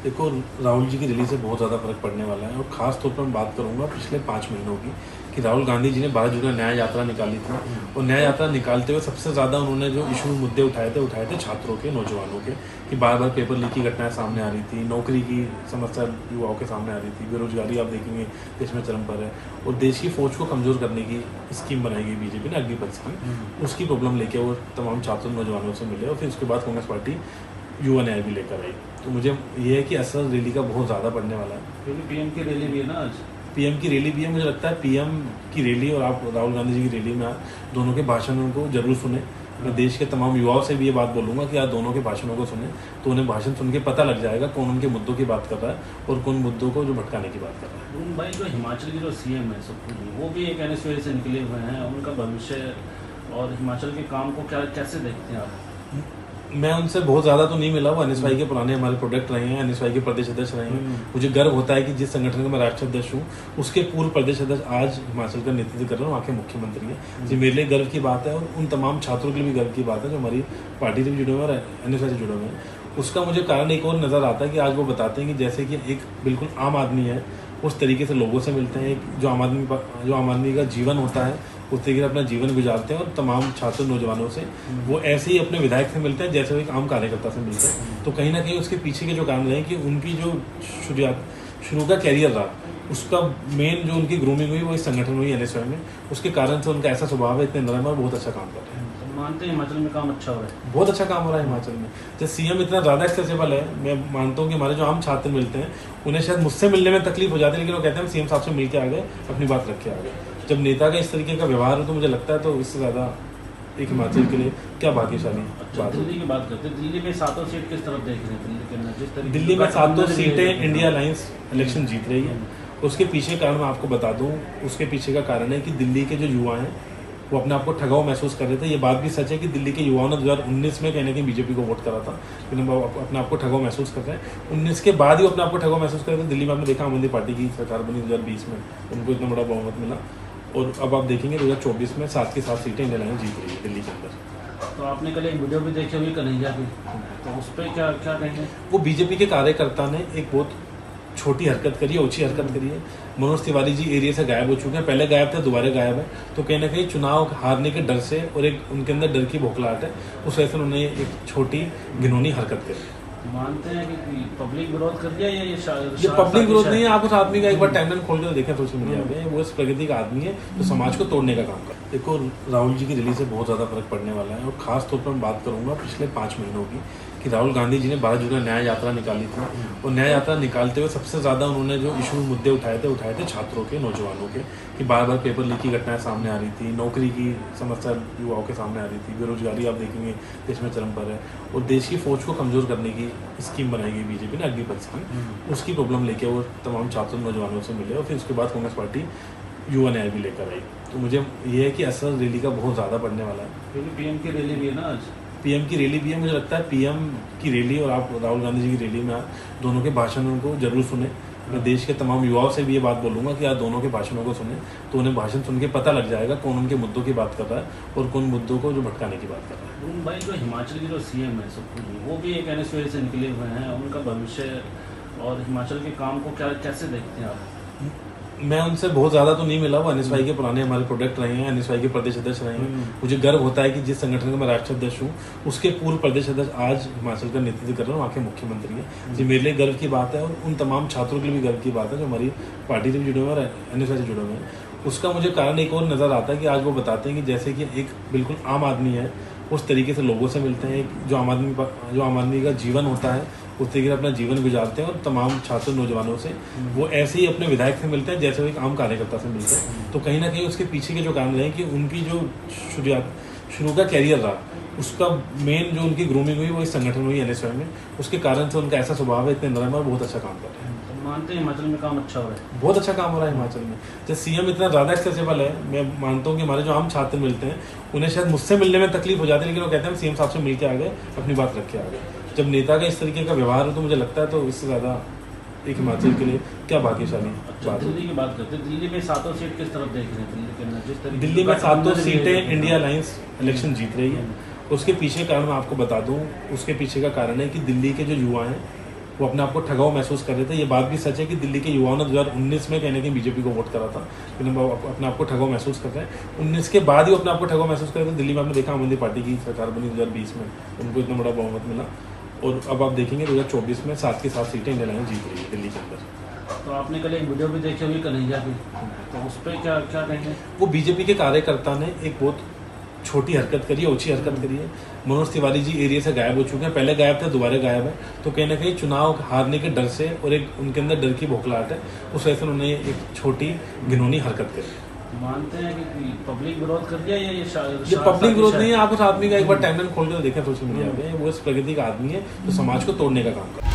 देखो, राहुल जी की रैली से बहुत ज़्यादा फर्क पड़ने वाला है और ख़ास तौर पर मैं बात करूंगा पिछले 5 महीनों की कि राहुल गांधी जी ने 12 जून को न्याय यात्रा निकाली थी और न्याय यात्रा निकालते हुए सबसे ज़्यादा उन्होंने जो इशू मुद्दे उठाए थे छात्रों के, नौजवानों के, कि बार बार पेपर लीक की घटनाएं सामने आ रही थी, नौकरी की समस्या युवाओं के सामने आ रही थी, बेरोजगारी आप देखेंगे देश में चरम पर है और देश की फौज को कमज़ोर करने की स्कीम बनाई गई बीजेपी ने, अग्निपथ की। उसकी प्रॉब्लम लेके वो तमाम छात्रों नौजवानों से मिले और फिर उसके बाद कांग्रेस पार्टी युवा न्याय भी लेकर आई। तो मुझे ये है कि असर रैली का बहुत ज़्यादा पड़ने वाला है, क्योंकि पीएम की रैली भी है ना आज। पीएम की रैली भी है। मुझे लगता है पीएम की रैली और आप राहुल गांधी जी की रैली में दोनों के भाषणों को जरूर सुने। मैं देश के तमाम युवाओं से भी ये बात बोलूँगा कि आप दोनों के भाषणों को सुने, तो उन्हें भाषण सुन के पता लग जाएगा कौन उनके मुद्दों की बात कर रहा है और कौन मुद्दों को जो भटकाने की बात कर रहा है। भाई, जो हिमाचल की जो सीएम है वो भी एक एनएसयूआई से निकले हुए हैं, उनका भविष्य और हिमाचल के काम को कैसे देखते हैं आप? मैं उनसे बहुत ज़्यादा तो नहीं मिला, वो एनएसवाई के पुराने हमारे प्रोडक्ट रहे हैं, एनएसवाई के प्रदेश अध्यक्ष रहे हैं। मुझे गर्व होता है कि जिस संगठन का मैं राष्ट्रीय अध्यक्ष हूँ उसके पूर्व प्रदेश अध्यक्ष आज हिमाचल का नेतृत्व कर रहे हैं, वहाँ के मुख्यमंत्री हैं। ये मेरे लिए गर्व की बात है और उन तमाम छात्रों के लिए भी गर्व की बात है जो हमारी पार्टी से भी जुड़े हुए हैं और एनएसवाई से जुड़े हुए हैं। उसका मुझे कारण एक और नज़र आता है कि आज वो बताते हैं कि जैसे कि एक बिल्कुल आम आदमी है उस तरीके से लोगों से मिलते हैं, जो आम आदमी का जीवन होता है उस तरीके से अपना जीवन गुजारते हैं और तमाम छात्र नौजवानों से वो ऐसे ही अपने विधायक से मिलते हैं जैसे वो एक आम कार्यकर्ता से मिलते हैं। तो कहीं ना कहीं उसके पीछे के जो कारण रहे कि उनकी जो शुरू का कैरियर रहा उसका मेन जो उनकी ग्रूमिंग हुई वो इस संगठन हुई एनएसयूआई में, उसके कारण से उनका ऐसा स्वभाव है, इतने नरम और बहुत अच्छा काम कर रहे हैं। मानते हैं हिमाचल में काम अच्छा हो रहा है? बहुत अच्छा काम हो रहा है हिमाचल में। जब सीएम इतना ज़्यादा एक्सेसिबल है, मैं मानता हूँ कि हमारे जो आम छात्र मिलते हैं उन्हें शायद मुझसे मिलने में तकलीफ हो जाती है, लेकिन वो कहते हैं सीएम साहब से मिल के आ गए, अपनी बात रख के आ गए। जब नेता का इस तरीके का व्यवहार हो तो मुझे लगता है तो इससे ज़्यादा एक हिमाचल के लिए क्या भाग्यशाली बात। दिल्ली की बात करते हैं, दिल्ली में 7 सीट किस तरफ देख रहे हैं? दिल्ली में 7 सीटें इंडिया अलायंस इलेक्शन जीत रही है। उसके पीछे कारण मैं आपको बता दूं, उसके पीछे का कारण है कि दिल्ली के जो युवा हैं वो अपने आप को ठगाऊ महसूस कर रहे थे। ये बात भी सच है कि दिल्ली के युवाओं ने 2019 में कहने की बीजेपी को वोट करा था, लेकिन वो अपने आप को ठगाऊ महसूस कर रहे हैं। 19 के बाद ही अपने आप को ठगाऊ महसूस कर रहे थे। दिल्ली में आपने देखा आम आदमी पार्टी की सरकार बनी 2020 में, उनको इतना बड़ा बहुमत मिला और अब आप देखेंगे 2024 में 7 की 7 सीटें इंडिया अलायंस जीत रही है दिल्ली के अंदर। तो आपने कल एक वीडियो भी देखी होगी कन्हैया की, तो उस पर क्या कहेंगे? वो बीजेपी के कार्यकर्ता ने एक बहुत छोटी हरकत करी है, ओछी हरकत करी है। मनोज तिवारी जी एरिया से गायब हो चुके हैं, पहले गायब थे दोबारा गायब है, तो कहीं ना कहीं चुनाव हारने के डर से और एक उनके अंदर डर की बौखलाहट है, उस वजह से उन्होंने एक छोटी घिनौनी हरकत करी। मानते हैं कि पब्लिक विरोध कर दिया ये पब्लिक विरोध नहीं है। आप उस आदमी का एक बार टाइमलाइन खोल कर देखें सोशल मीडिया पे, वो इस प्रगति का आदमी है जो समाज को तोड़ने का काम कर। देखो, राहुल जी की रैली से बहुत ज़्यादा फर्क पड़ने वाला है और ख़ास तौर पर मैं बात करूंगा पिछले 5 महीनों की कि राहुल गांधी जी ने 12 जून को न्याय यात्रा निकाली थी और न्याय यात्रा निकालते हुए सबसे ज़्यादा उन्होंने जो इशू मुद्दे उठाए थे छात्रों के, नौजवानों के, कि बार बार पेपर लीक की घटनाएं सामने आ रही थी, नौकरी की समस्या युवाओं के सामने आ रही थी, बेरोजगारी आप देखेंगे देश में चरम पर है और देश की फौज को कमज़ोर करने की स्कीम बनाई गई बीजेपी ने, अग्निपथ की। उसकी प्रॉब्लम लेके वो तमाम छात्र नौजवानों से मिले और फिर उसके बाद कांग्रेस पार्टी युवा न्याय भी लेकर आई। तो मुझे ये है कि असर रैली का बहुत ज़्यादा पड़ने वाला है, क्योंकि पीएम की रैली भी है ना आज। पीएम की रैली भी है। मुझे लगता है पीएम की रैली और आप राहुल गांधी जी की रैली में दोनों के भाषणों को जरूर सुने। मैं देश के तमाम युवाओं से भी ये बात बोलूँगा कि आप दोनों के भाषणों को सुने, तो उन्हें भाषण सुन के पता लग जाएगा कौन उनके मुद्दों की बात कर रहा है और कौन मुद्दों को जो भटकाने की बात कर रहा है। भाई, जो हिमाचल की जो सीएम है वो भी एक एनएसयूआई से निकले हुए हैं, उनका भविष्य और हिमाचल के काम को कैसे देखते हैं आप? मैं उनसे बहुत ज़्यादा तो नहीं मिला, वो एनएसवाई के पुराने हमारे प्रोडक्ट रहे हैं, एनएसवाई के प्रदेश अध्यक्ष रहे हैं। मुझे गर्व होता है कि जिस संगठन का मैं राष्ट्रीय अध्यक्ष हूँ उसके पूर्व प्रदेश अध्यक्ष आज हिमाचल का नेतृत्व कर रहे हैं, वहाँ के मुख्यमंत्री हैं। ये मेरे लिए गर्व की बात है और उन तमाम छात्रों के लिए भी गर्व की बात है जो हमारी पार्टी से भी जुड़े हुए हैं और एनएसवाई से जुड़े हुए हैं। उसका मुझे कारण एक और नज़र आता है कि आज वो बताते हैं कि जैसे कि एक बिल्कुल आम आदमी है उस तरीके से लोगों से मिलते हैं, जो आम आदमी का जीवन होता है उस तरीके से अपना जीवन गुजारते हैं और तमाम छात्र नौजवानों से वो ऐसे ही अपने विधायक से मिलते हैं जैसे वो एक आम कार्यकर्ता से मिलते हैं। तो कहीं ना कहीं उसके पीछे के जो कारण रहे कि उनकी जो शुरू का कैरियर रहा उसका मेन जो उनकी ग्रूमिंग हुई वो इस संगठन हुई एनएसयूआई में, उसके कारण से उनका ऐसा स्वभाव है, इतने नरम और बहुत अच्छा काम कर रहे हैं। मानते हैं हिमाचल में काम अच्छा हो रहा है? बहुत अच्छा काम हो रहा है हिमाचल में। जब सीएम इतना ज़्यादा एक्सेसिबल है, मैं मानता हूँ कि हमारे जो आम छात्र मिलते हैं उन्हें शायद मुझसे मिलने में तकलीफ हो जाती है, लेकिन वो कहते हैं सीएम साहब से मिल के आ गए, अपनी बात रख के आ गए। जब नेता का इस तरीके का व्यवहार हो तो मुझे लगता है तो इससे ज़्यादा एक हिमाचल के लिए क्या भाग्यशाली बात। दिल्ली की बात करते हैं, दिल्ली में 7 सीट किस तरफ देख रहे हैं? दिल्ली में 7 सीटें इंडिया अलायंस इलेक्शन जीत रही है। उसके पीछे कारण मैं आपको बता दूं, उसके पीछे का कारण है कि दिल्ली के जो युवा हैं वो अपने आप को ठगाव महसूस कर रहे थे। ये बात भी सच है कि दिल्ली के युवाओं ने 2019 में कहीं ना कहीं बीजेपी को वोट करा था, लेकिन वो अपने आप को ठगाव महसूस कर रहे हैं। 19 के बाद ही वो अपने आप को ठगाव महसूस कर रहे थे। दिल्ली में आपने देखा आम आदमी पार्टी की सरकार बनी 2020 में, उनको इतना बड़ा बहुमत मिला, और अब आप देखेंगे 2024 में 7 की 7 सीटें इंडिया लाइन जीत रही है दिल्ली के अंदर। तो आपने कल एक वीडियो भी देखी हुई कन्हैया की, तो उस पर क्या क्या कहेंगे? वो बीजेपी के कार्यकर्ता ने एक बहुत छोटी हरकत करी है, ओछी हरकत करी है। मनोज तिवारी जी एरिया से गायब हो चुके हैं, पहले गायब थे, दोबारा गायब है। तो कहीं ना कहीं चुनाव हारने के डर से और एक उनके अंदर डर की बौखलाहट है, उस वजह से उन्होंने एक छोटी घिनौनी हरकत करी। मानते हैं कि पब्लिक विरोध कर दिया या ये पब्लिक विरोध नहीं है। आप उस आदमी का एक बार टाइमलाइन खोल कर देखें सोशल मीडिया पे, वो इस प्रगति का आदमी है जो समाज को तोड़ने का काम करता है।